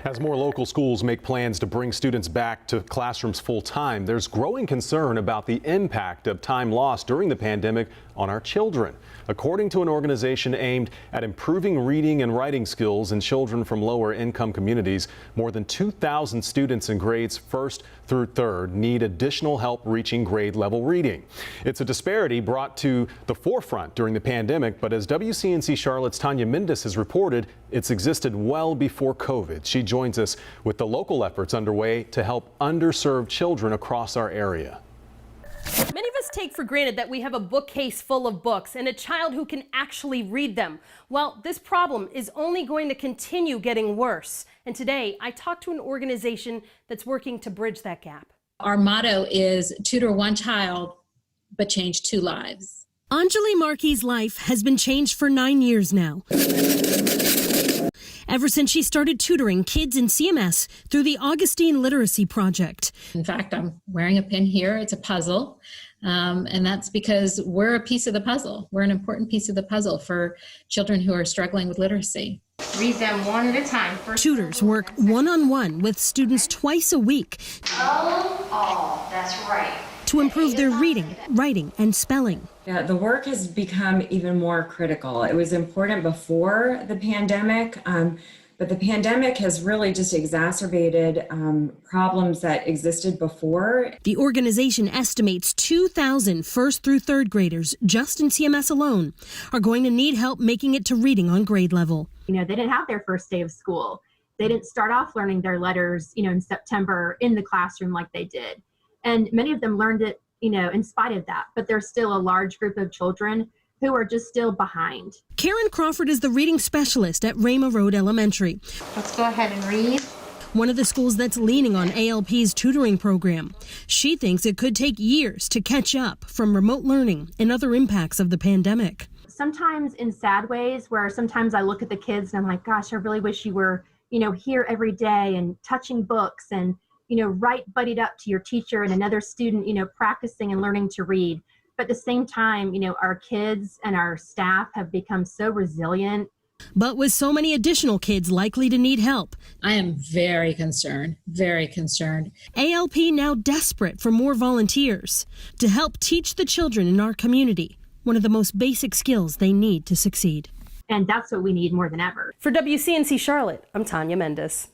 As more local schools make plans to bring students back to classrooms full time, there's growing concern about the impact of time lost during the pandemic on our children. According to an organization aimed at improving reading and writing skills in children from lower income communities, more than 2,000 students in grades 1st through 3rd need additional help reaching grade level reading. It's a disparity brought to the forefront during the pandemic, but as WCNC Charlotte's Tanya Mendes has reported, it's existed well before COVID. She joins us with the local efforts underway to help underserved children across our area. Many of us take for granted that we have a bookcase full of books and a child who can actually read them. Well, this problem is only going to continue getting worse. And today, I talked to an organization that's working to bridge that gap. Our motto is tutor one child, but change 2 lives. Anjali Markey's life has been changed for 9 years now. Ever since she started tutoring kids in CMS through the Augustine Literacy Project. In fact, I'm wearing a pin here. It's a puzzle. And that's because we're a piece of the puzzle. We're an important piece of the puzzle for children who are struggling with literacy. Read them one at a time. Tutors work one-on-one with students twice a week. Oh, that's right. To improve their reading, writing, and spelling. Yeah, the work has become even more critical. It was important before the pandemic, but the pandemic has really just exacerbated problems that existed before. The organization estimates 2,000 1st through 3rd graders, just in CMS alone, are going to need help making it to reading on grade level. They didn't have their first day of school. They didn't start off learning their letters, in September in the classroom like they did. And many of them learned it, in spite of that. But there's still a large group of children who are just still behind. Karen Crawford is the reading specialist at Rama Road Elementary. Let's go ahead and read. One of the schools that's leaning on ALP's tutoring program. She thinks it could take years to catch up from remote learning and other impacts of the pandemic. Sometimes in sad ways, where sometimes I look at the kids and I'm like, gosh, I really wish you were, here every day and touching books and right buddied up to your teacher and another student, practicing and learning to read. But at the same time, our kids and our staff have become so resilient. But with so many additional kids likely to need help, I am very concerned, very concerned. ALP now desperate for more volunteers to help teach the children in our community one of the most basic skills they need to succeed. And that's what we need more than ever. For WCNC Charlotte, I'm Tanya Mendes.